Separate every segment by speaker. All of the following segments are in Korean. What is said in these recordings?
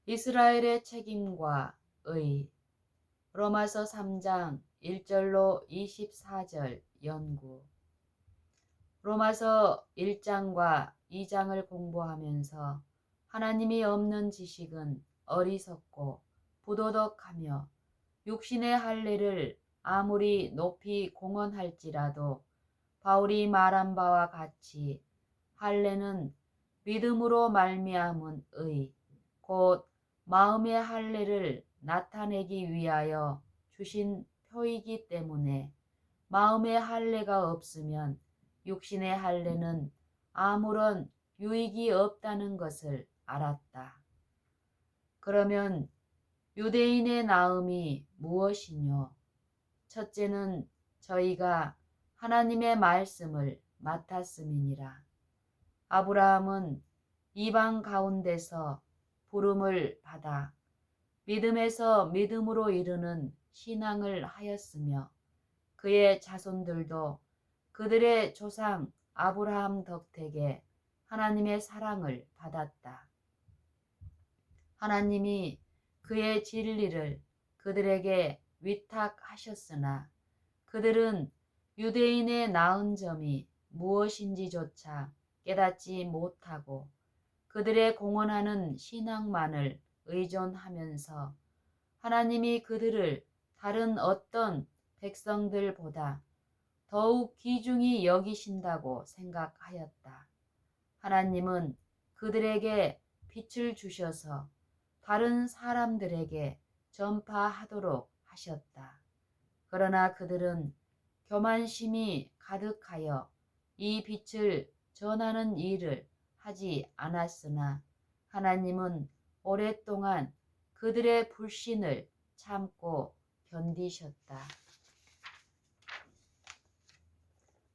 Speaker 1: 이스라엘의 책임과 의. 로마서 3장 1절로 24절 연구. 로마서 1장과 2장을 공부하면서 하나님이 없는 지식은 어리석고 부도덕하며 육신의 할례를 아무리 높이 공언할지라도 바울이 말한 바와 같이 할례는 믿음으로 말미암은 의, 곧 마음의 할례를 나타내기 위하여 주신 표이기 때문에 마음의 할례가 없으면 육신의 할례는 아무런 유익이 없다는 것을 알았다. 그러면 유대인의 나음이 무엇이뇨? 첫째는 저희가 하나님의 말씀을 맡았음이니라. 아브라함은 이방 가운데서 부름을 받아 믿음에서 믿음으로 이르는 신앙을 하였으며 그의 자손들도 그들의 조상 아브라함 덕택에 하나님의 사랑을 받았다. 하나님이 그의 진리를 그들에게 위탁하셨으나 그들은 유대인의 나은 점이 무엇인지조차 깨닫지 못하고 그들의 공언하는 신앙만을 의존하면서 하나님이 그들을 다른 어떤 백성들보다 더욱 귀중히 여기신다고 생각하였다. 하나님은 그들에게 빛을 주셔서 다른 사람들에게 전파하도록 하셨다. 그러나 그들은 교만심이 가득하여 이 빛을 전하는 일을 하지 않았으나 하나님은 오랫동안 그들의 불신을 참고 견디셨다.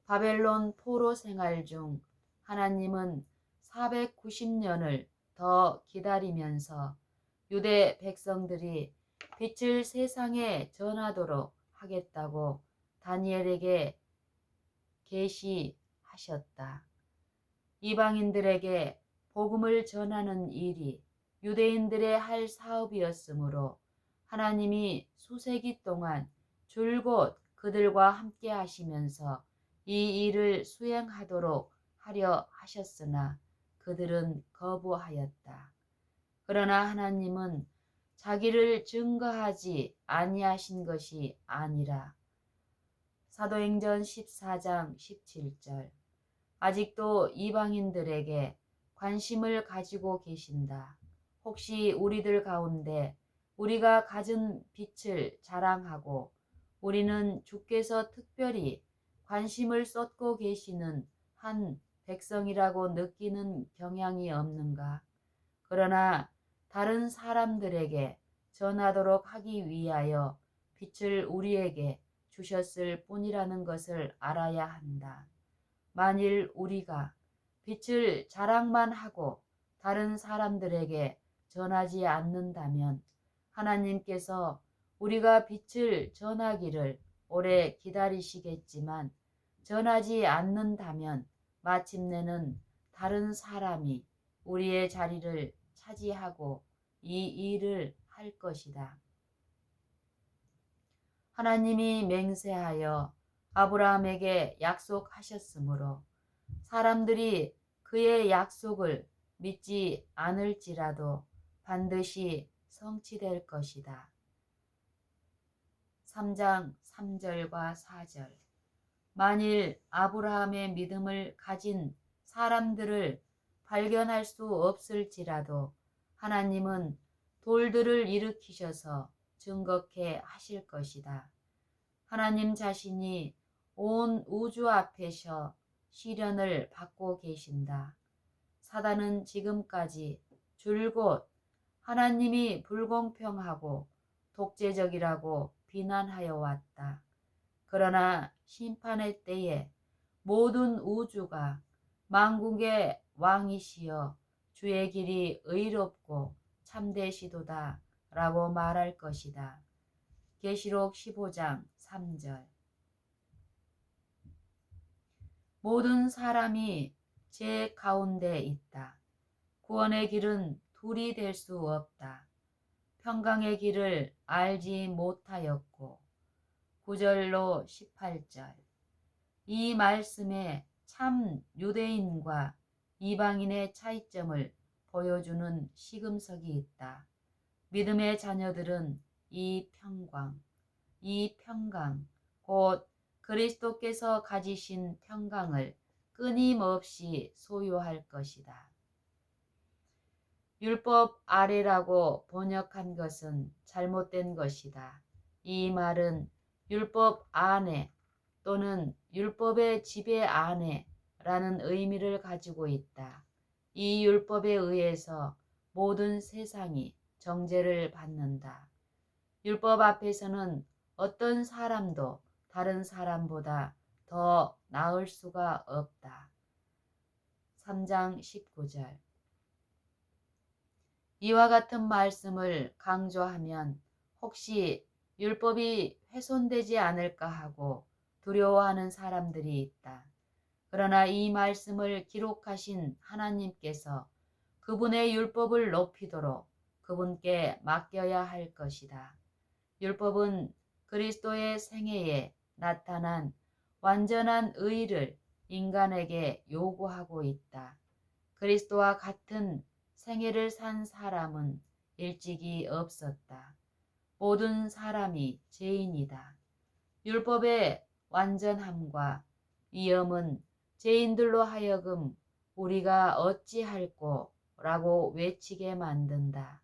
Speaker 1: 바벨론 포로 생활 중 하나님은 490년을 더 기다리면서 유대 백성들이 빛을 세상에 전하도록 하겠다고 다니엘에게 계시하셨다. 이방인들에게 복음을 전하는 일이 유대인들의 할 사업이었으므로 하나님이 수세기 동안 줄곧 그들과 함께 하시면서 이 일을 수행하도록 하려 하셨으나 그들은 거부하였다. 그러나 하나님은 자기를 증거하지 아니하신 것이 아니라 사도행전 14장 17절 아직도 이방인들에게 관심을 가지고 계신다. 혹시 우리들 가운데 우리가 가진 빛을 자랑하고 우리는 주께서 특별히 관심을 쏟고 계시는 한 백성이라고 느끼는 경향이 없는가? 그러나 다른 사람들에게 전하도록 하기 위하여 빛을 우리에게 주셨을 뿐이라는 것을 알아야 한다. 만일 우리가 빛을 자랑만 하고 다른 사람들에게 전하지 않는다면 하나님께서 우리가 빛을 전하기를 오래 기다리시겠지만 전하지 않는다면 마침내는 다른 사람이 우리의 자리를 차지하고 이 일을 할 것이다. 하나님이 맹세하여 아브라함에게 약속하셨으므로 사람들이 그의 약속을 믿지 않을지라도 반드시 성취될 것이다. 3장 3절과 4절 만일 아브라함의 믿음을 가진 사람들을 발견할 수 없을지라도 하나님은 돌들을 일으키셔서 증거케 하실 것이다. 하나님 자신이 온 우주 앞에서 시련을 받고 계신다. 사단은 지금까지 줄곧 하나님이 불공평하고 독재적이라고 비난하여 왔다. 그러나 심판의 때에 모든 우주가 만국의 왕이시여 주의 길이 의롭고 참되시도다 라고 말할 것이다. 계시록 15장 3절 모든 사람이 제 가운데 있다. 구원의 길은 둘이 될 수 없다. 평강의 길을 알지 못하였고. 9절로 18절. 이 말씀에 참 유대인과 이방인의 차이점을 보여주는 시금석이 있다. 믿음의 자녀들은 이 평강, 곧 그리스도께서 가지신 평강을 끊임없이 소유할 것이다. 율법 아래라고 번역한 것은 잘못된 것이다. 이 말은 율법 안에 또는 율법의 지배 안에 라는 의미를 가지고 있다. 이 율법에 의해서 모든 세상이 정죄를 받는다. 율법 앞에서는 어떤 사람도 다른 사람보다 더 나을 수가 없다. 3장 19절. 이와 같은 말씀을 강조하면 혹시 율법이 훼손되지 않을까 하고 두려워하는 사람들이 있다. 그러나 이 말씀을 기록하신 하나님께서 그분의 율법을 높이도록 그분께 맡겨야 할 것이다. 율법은 그리스도의 생애에 나타난 완전한 의를 인간에게 요구하고 있다. 그리스도와 같은 생애를 산 사람은 일찍이 없었다. 모든 사람이 죄인이다. 율법의 완전함과 위엄은 죄인들로 하여금 우리가 어찌할꼬 라고 외치게 만든다.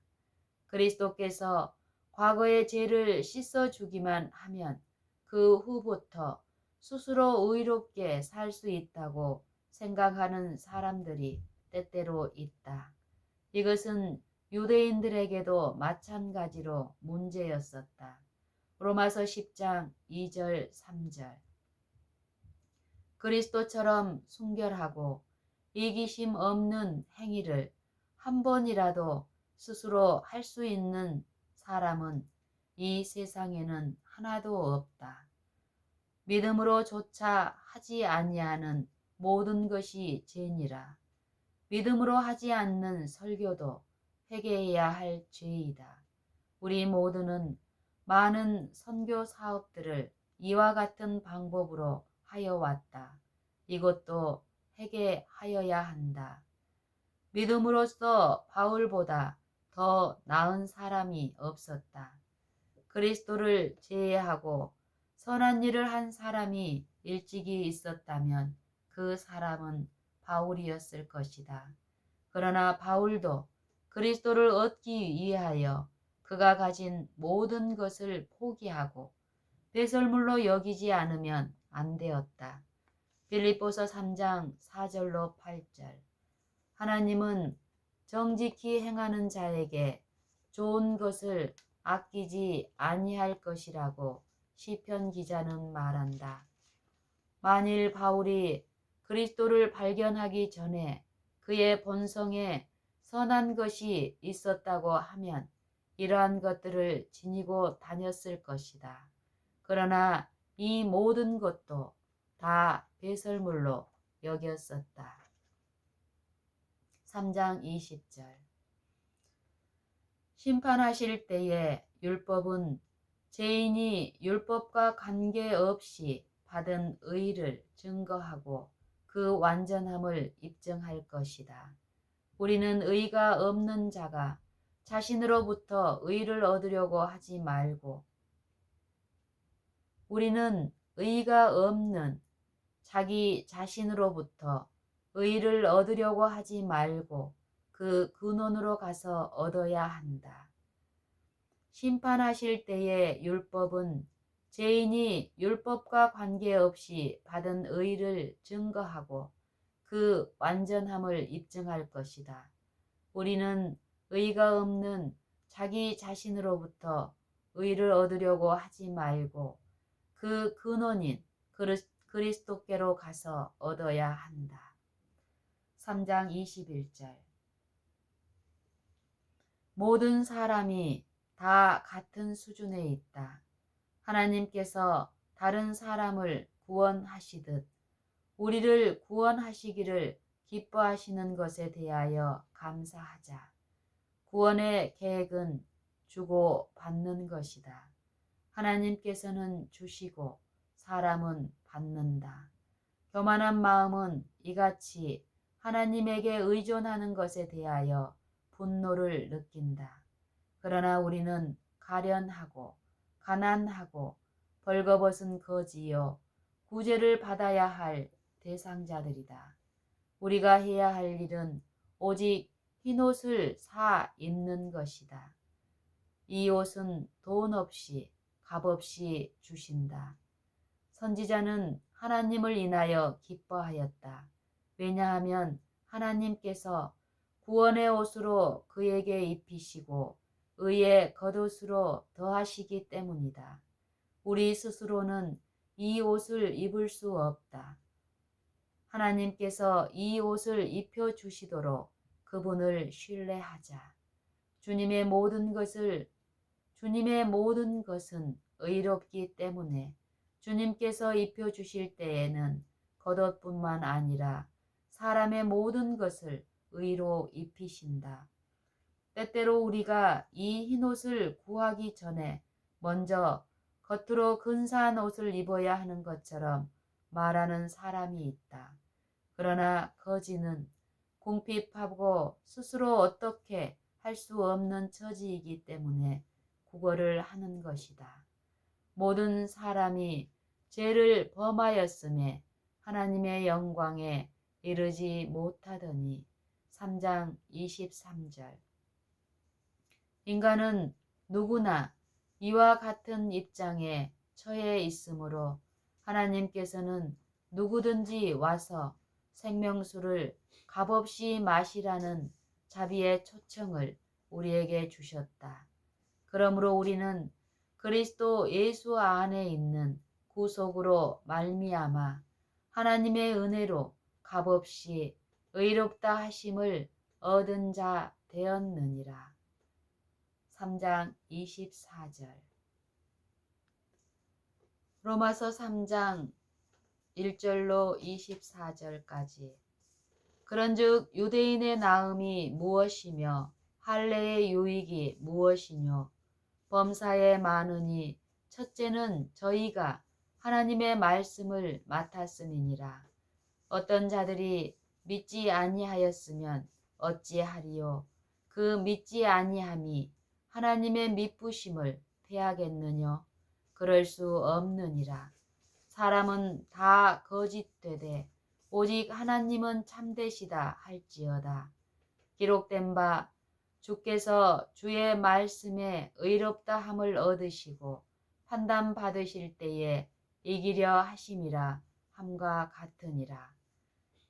Speaker 1: 그리스도께서 과거의 죄를 씻어주기만 하면 그 후부터 스스로 의롭게 살 수 있다고 생각하는 사람들이 때때로 있다. 이것은 유대인들에게도 마찬가지로 문제였었다. 로마서 10장 2절 3절. 그리스도처럼 순결하고 이기심 없는 행위를 한 번이라도 스스로 할 수 있는 사람은 이 세상에는 하나도 없다. 믿음으로조차 하지 아니하는 모든 것이 죄니라. 믿음으로 하지 않는 설교도 회개해야 할 죄이다. 우리 모두는 많은 선교 사업들을 이와 같은 방법으로 하여 왔다. 이것도 회개하여야 한다. 믿음으로써 바울보다 더 나은 사람이 없었다. 그리스도를 제외하고 선한 일을 한 사람이 일찍이 있었다면 그 사람은 바울이었을 것이다. 그러나 바울도 그리스도를 얻기 위하여 그가 가진 모든 것을 포기하고 배설물로 여기지 않으면 안 되었다. 빌립보서 3장 4절로 8절. 하나님은 정직히 행하는 자에게 좋은 것을 아끼지 아니할 것이라고 시편 기자는 말한다. 만일 바울이 그리스도를 발견하기 전에 그의 본성에 선한 것이 있었다고 하면 이러한 것들을 지니고 다녔을 것이다. 그러나 이 모든 것도 다 배설물로 여겼었다. 3장 20절. 심판하실 때에 율법은 죄인이 율법과 관계없이 받은 의를 증거하고 그 완전함을 입증할 것이다. 우리는 의가 없는 자가 자신으로부터 의를 얻으려고 하지 말고 우리는 의가 없는 자기 자신으로부터 의를 얻으려고 하지 말고 그 근원으로 가서 얻어야 한다. 심판하실 때의 율법은 죄인이 율법과 관계없이 받은 의를 증거하고 그 완전함을 입증할 것이다. 우리는 의가 없는 자기 자신으로부터 의를 얻으려고 하지 말고 그 근원인 그리스도께로 가서 얻어야 한다. 3장 21절. 모든 사람이 다 같은 수준에 있다. 하나님께서 다른 사람을 구원하시듯 우리를 구원하시기를 기뻐하시는 것에 대하여 감사하자. 구원의 계획은 주고 받는 것이다. 하나님께서는 주시고 사람은 받는다. 교만한 마음은 이같이 하나님에게 의존하는 것에 대하여 분노를 느낀다. 그러나 우리는 가련하고 가난하고 벌거벗은 거지요 구제를 받아야 할 대상자들이다. 우리가 해야 할 일은 오직 흰옷을 사 입는 것이다. 이 옷은 돈 없이 값없이 주신다. 선지자는 하나님을 인하여 기뻐하였다. 왜냐하면 하나님께서 구원의 옷으로 그에게 입히시고 의의 겉옷으로 더하시기 때문이다. 우리 스스로는 이 옷을 입을 수 없다. 하나님께서 이 옷을 입혀주시도록 그분을 신뢰하자. 주님의 모든 것은 의롭기 때문에 주님께서 입혀주실 때에는 겉옷뿐만 아니라 사람의 모든 것을 의로 입히신다. 때때로 우리가 이 흰옷을 구하기 전에 먼저 겉으로 근사한 옷을 입어야 하는 것처럼 말하는 사람이 있다. 그러나 거지는 궁핍하고 스스로 어떻게 할 수 없는 처지이기 때문에 구걸을 하는 것이다. 모든 사람이 죄를 범하였음에 하나님의 영광에 이르지 못하더니 3장 23절. 인간은 누구나 이와 같은 입장에 처해 있으므로 하나님께서는 누구든지 와서 생명수를 값없이 마시라는 자비의 초청을 우리에게 주셨다. 그러므로 우리는 그리스도 예수 안에 있는 구속으로 말미암아 하나님의 은혜로 값없이 의롭다 하심을 얻은 자 되었느니라. 3장 24절. 로마서 3장 1절로 24절까지. 그런즉 유대인의 나음이 무엇이며 할례의 유익이 무엇이뇨? 범사에 많으니 첫째는 저희가 하나님의 말씀을 맡았음이니라. 어떤 자들이 믿지 아니하였으면 어찌하리요? 그 믿지 아니함이 하나님의 미쁘심을 패하겠느뇨? 그럴 수 없느니라. 사람은 다 거짓되되 오직 하나님은 참되시다 할지어다. 기록된 바 주께서 주의 말씀에 의롭다 함을 얻으시고 판단 받으실 때에 이기려 하심이라 함과 같으니라.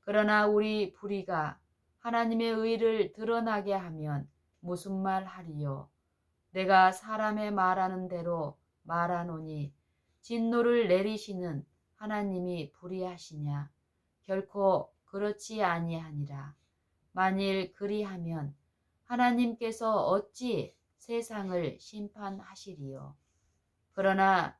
Speaker 1: 그러나 우리 불의가 하나님의 의를 드러나게 하면 무슨 말 하리요? 내가 사람의 말하는 대로 말하노니 진노를 내리시는 하나님이 불의하시냐? 결코 그렇지 아니하니라. 만일 그리하면 하나님께서 어찌 세상을 심판하시리요? 그러나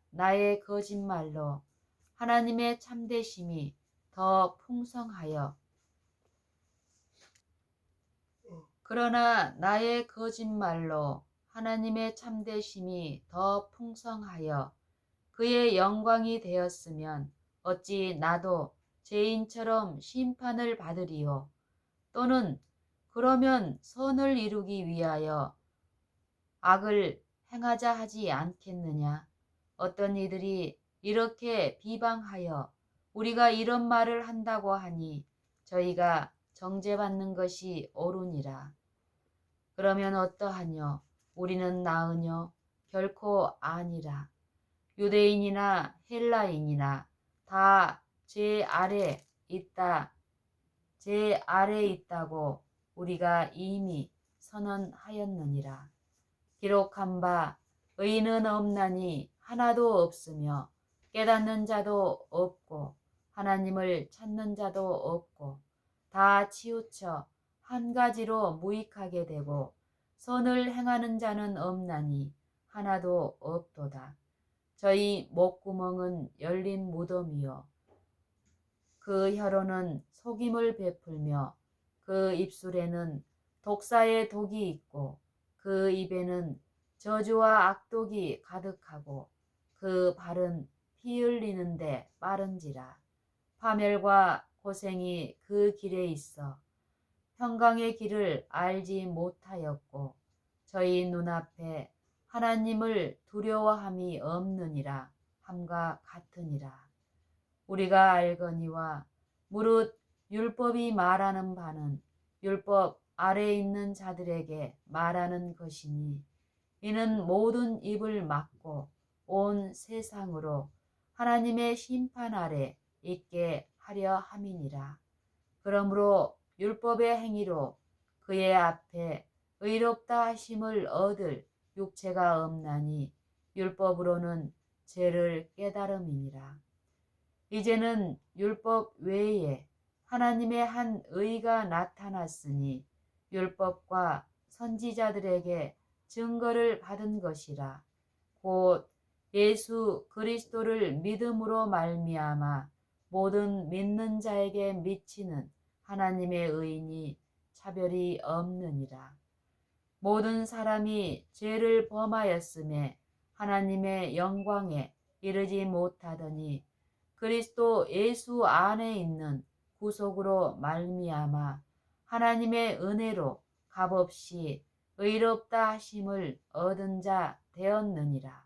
Speaker 1: 나의 거짓말로 하나님의 참되심이 더 풍성하여 그의 영광이 되었으면 어찌 나도 죄인처럼 심판을 받으리요? 또는 그러면 선을 이루기 위하여 악을 행하자 하지 않겠느냐? 어떤 이들이 이렇게 비방하여 우리가 이런 말을 한다고 하니 저희가 정죄받는 것이 옳으니라. 그러면 어떠하뇨? 우리는 나으뇨? 결코 아니라. 유대인이나 헬라인이나 다 제 아래 있다고 우리가 이미 선언하였느니라. 기록한 바 의인은 없나니 하나도 없으며 깨닫는 자도 없고 하나님을 찾는 자도 없고 다 치우쳐 한 가지로 무익하게 되고 선을 행하는 자는 없나니 하나도 없도다. 저희 목구멍은 열린 무덤이요 그 혀로는 속임을 베풀며 그 입술에는 독사의 독이 있고 그 입에는 저주와 악독이 가득하고 그 발은 피 흘리는데 빠른지라. 파멸과 고생이 그 길에 있어 평강의 길을 알지 못하였고 저희 눈앞에 하나님을 두려워함이 없느니라 함과 같으니라. 우리가 알거니와 무릇 율법이 말하는 바는 율법 아래 있는 자들에게 말하는 것이니 이는 모든 입을 막고 온 세상으로 하나님의 심판 아래 있게 하려 함이니라. 그러므로 율법의 행위로 그의 앞에 의롭다 하심을 얻을 육체가 없나니 율법으로는 죄를 깨달음이니라. 이제는 율법 외에 하나님의 한 의가 나타났으니 율법과 선지자들에게 증거를 받은 것이라. 곧 예수 그리스도를 믿음으로 말미암아 모든 믿는 자에게 미치는 하나님의 의인이 차별이 없느니라. 모든 사람이 죄를 범하였음에 하나님의 영광에 이르지 못하더니 그리스도 예수 안에 있는 구속으로 말미암아 하나님의 은혜로 값없이 의롭다 하심을 얻은 자 되었느니라.